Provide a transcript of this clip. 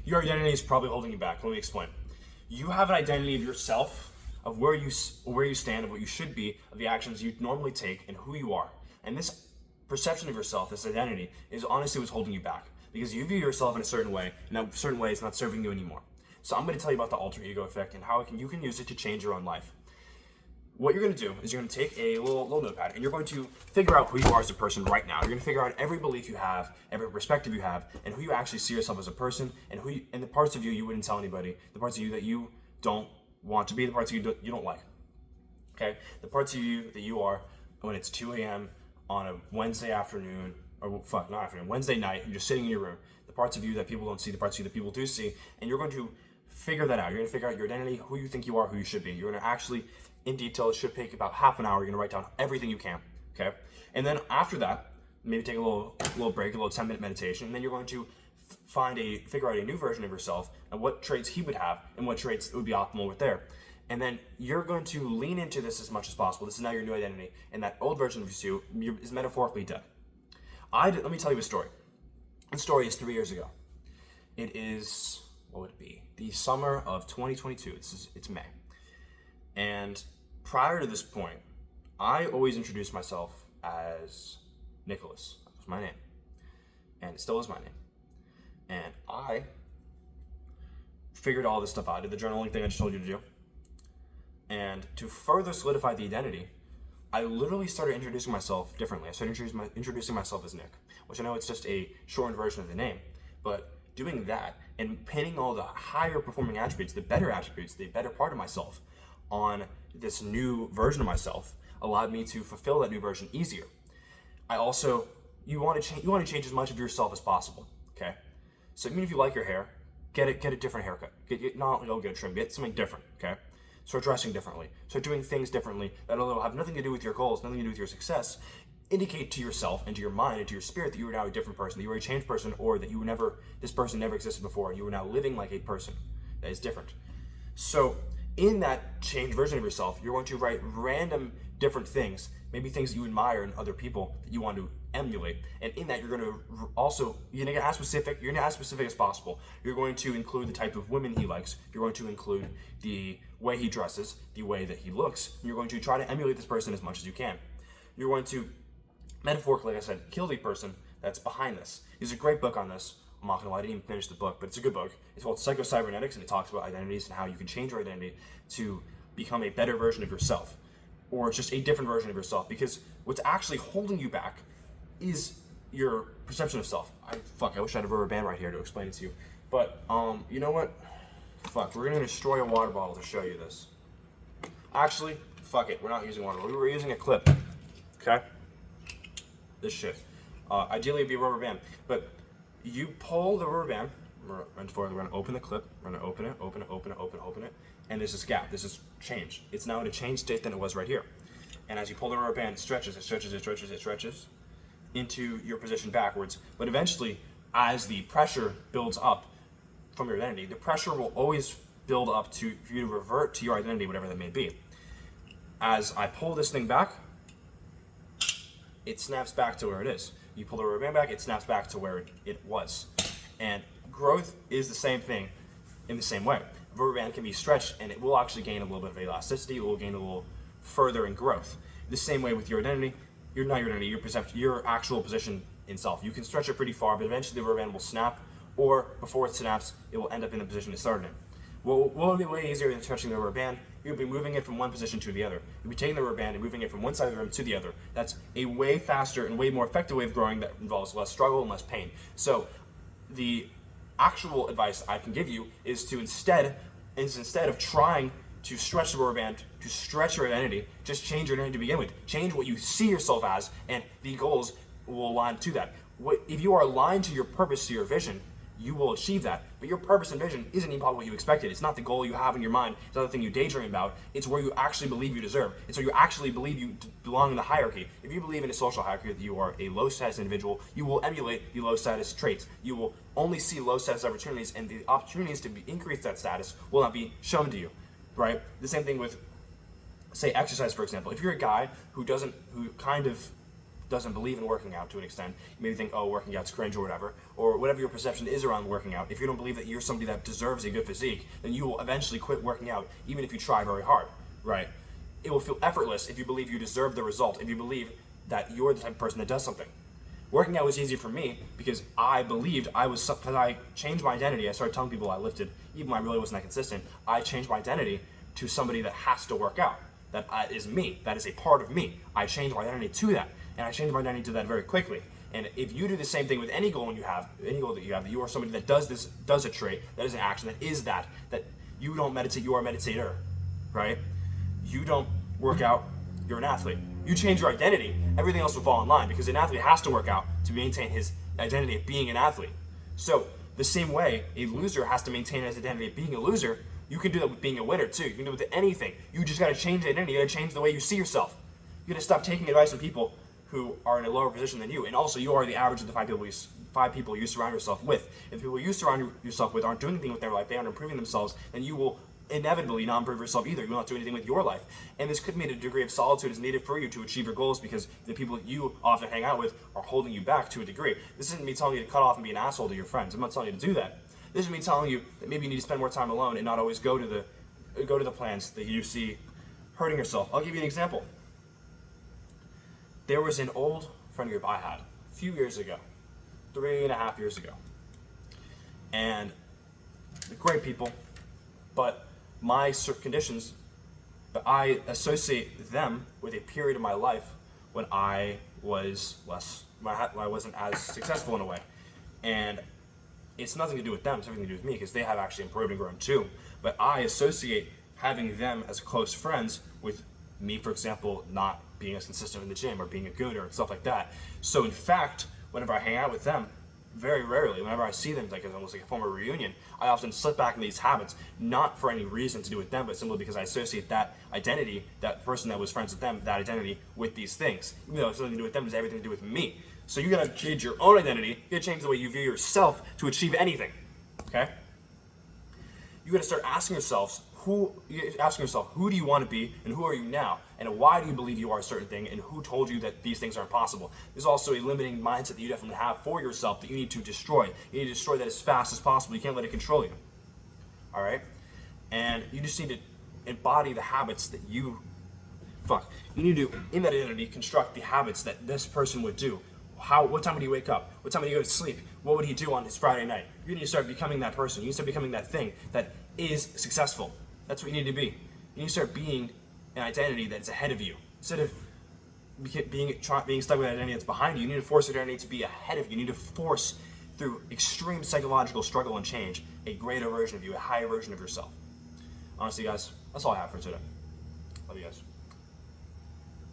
Your identity is probably holding you back. Let me explain. You have an identity of yourself, of where you stand, of what you should be, of the actions you normally take, and who you are. And this perception of yourself, this identity, is honestly what's holding you back, because you view yourself in a certain way, and that certain way is not serving you anymore. So I'm going to tell you about the alter ego effect and how you can use it to change your own life. What you're going to do is you're going to take a little notepad and you're going to figure out who you are as a person right now. You're going to figure out every belief you have, every perspective you have, and who you actually see yourself as a person, and and the parts of you wouldn't tell anybody, the parts of you that you don't want to be, the parts of you don't like. Okay? The parts of you that you are when it's 2 a.m. on a Wednesday afternoon, Wednesday night, you're just sitting in your room, the parts of you that people don't see, the parts of you that people do see, and you're going to figure that out. You're going to figure out your identity, who you think you are, who you should be. You're going to actually, in detail, it should take about half an hour. You're going to write down everything you can, okay? And then after that, maybe take a little break, a little 10-minute meditation, and then you're going to figure out a new version of yourself and what traits he would have and what traits would be optimal with there. And then you're going to lean into this as much as possible. This is now your new identity, and that old version of you is metaphorically dead. Let me tell you a story. The story is 3 years ago. It is, what would it be? The summer of 2022. It's May. And prior to this point, I always introduced myself as Nicholas. That was my name. And it still is my name. And I figured all this stuff out. I did the journaling thing I just told you to do. And to further solidify the identity, I literally started introducing myself differently. I started introducing myself as Nick, which I know it's just a shortened version of the name. But doing that and pinning all the higher performing attributes, the better part of myself on this new version of myself allowed me to fulfill that new version easier. You want to change as much of yourself as possible, okay? So even if you like your hair, get a different haircut. Get a trim, get something different, okay? Start dressing differently. Start doing things differently that, although have nothing to do with your goals, nothing to do with your success, indicate to yourself and to your mind and to your spirit that you are now a different person, that you are a changed person, or that this person never existed before, and you are now living like a person that is different. So in that changed version of yourself, you're going to write random different things, maybe things that you admire in other people that you want to emulate. And in that, you're going to get as specific as possible. You're going to include the type of women he likes. You're going to include the way he dresses, the way that he looks. And you're going to try to emulate this person as much as you can. You're going to, metaphorically, like I said, kill the person that's behind this. There's a great book on this. I'm not gonna lie, I didn't even finish the book, but it's a good book. It's called Psycho-Cybernetics, and it talks about identities and how you can change your identity to become a better version of yourself, or just a different version of yourself, because what's actually holding you back is your perception of self. I wish I had a rubber band right here to explain it to you. But, you know what? We're gonna destroy a water bottle to show you this. Actually, we're not using water bottle. We're using a clip, okay? This shit. Ideally, it'd be a rubber band, but you pull the rubber band, we're going to open the clip, we're going to open it, and there's this gap, this is change. It's now in a changed state than it was right here. And as you pull the rubber band, it stretches into your position backwards. But eventually, as the pressure builds up from your identity, the pressure will always build up for you to revert to your identity, whatever that may be. As I pull this thing back, it snaps back to where it is. You pull the rubber band back, it snaps back to where it was. And growth is the same thing in the same way. The rubber band can be stretched and it will actually gain a little bit of elasticity, it will gain a little further in growth. The same way with your identity, your perception, your actual position in self. You can stretch it pretty far, but eventually the rubber band will snap, or before it snaps, it will end up in the position it started in. What will be way easier than stretching the rubber band? You'll be moving it from one position to the other. You'll be taking the rubber band and moving it from one side of the room to the other. That's a way faster and way more effective way of growing that involves less struggle and less pain. So the actual advice I can give you is to instead of trying to stretch the rubber band, to stretch your identity, just change your identity to begin with. Change what you see yourself as, and the goals will align to that. If you are aligned to your purpose, to your vision, you will achieve that. But your purpose and vision isn't even what you expected. It's not the goal you have in your mind. It's not the thing you daydream about. It's where you actually believe you deserve. It's where you actually believe you belong in the hierarchy. If you believe in a social hierarchy that you are a low status individual, you will emulate the low status traits. You will only see low status opportunities, and the opportunities to increase that status will not be shown to you, right? The same thing with, say, exercise, for example. If you're a guy who doesn't believe in working out to an extent, you maybe think, oh, working out's cringe or whatever your perception is around working out. If you don't believe that you're somebody that deserves a good physique, then you will eventually quit working out, even if you try very hard, right? It will feel effortless if you believe you deserve the result, if you believe that you're the type of person that does something. Working out was easy for me because I believed because I changed my identity. I started telling people I lifted, even when I really wasn't that consistent. I changed my identity to somebody that has to work out. That is me. That is a part of me. I changed my identity to that, and I changed my identity to that very quickly. And if you do the same thing with any goal that you have, that you are somebody that does this, does a trait, that is an action, that you don't meditate, you are a meditator, right? You don't work out, you're an athlete. You change your identity, everything else will fall in line because an athlete has to work out to maintain his identity of being an athlete. So the same way a loser has to maintain his identity of being a loser, you can do that with being a winner too. You can do it with anything. You just got to change the identity. You got to change the way you see yourself. You got to stop taking advice from people who are in a lower position than you. And also, you are the average of the five people you surround yourself with. If the people you surround yourself with aren't doing anything with their life, they aren't improving themselves, then you will inevitably not improve yourself either. You will not do anything with your life. And this could mean a degree of solitude is needed for you to achieve your goals because the people you often hang out with are holding you back to a degree. This isn't me telling you to cut off and be an asshole to your friends. I'm not telling you to do that. This is me telling you that maybe you need to spend more time alone and not always go to the plans that you see hurting yourself. I'll give you an example. There was an old friend group I had a few years ago, 3.5 years ago. And they're great people, but my conditions, but I associate them with a period of my life when I wasn't as successful in a way. And it's nothing to do with them, it's everything to do with me because they have actually improved and grown too. But I associate having them as close friends with me, for example, not being as consistent in the gym or being a gooner and stuff like that. So in fact, whenever I hang out with them, very rarely, whenever I see them, like it's almost like a form of reunion, I often slip back into these habits, not for any reason to do with them, but simply because I associate that identity, that person that was friends with them, that identity with these things. Even though it's nothing to do with them, it's everything to do with me. So you gotta change your own identity, you gotta change the way you view yourself to achieve anything, okay? You gotta start asking yourself, who do you want to be and who are you now? And why do you believe you are a certain thing and who told you that these things aren't possible? There's also a limiting mindset that you definitely have for yourself that you need to destroy. You need to destroy that as fast as possible. You can't let it control you. All right? And you just need to embody the habits that you need to, in that identity, construct the habits that this person would do. What time would he wake up? What time would he go to sleep? What would he do on his Friday night? You need to start becoming that person. You need to start becoming that thing that is successful. That's what you need to be. You need to start being an identity that's ahead of you. Instead of being stuck with an identity that's behind you, you need to force your identity to be ahead of you. You need to force, through extreme psychological struggle and change, a greater version of you, a higher version of yourself. Honestly, guys, that's all I have for today. Love you guys.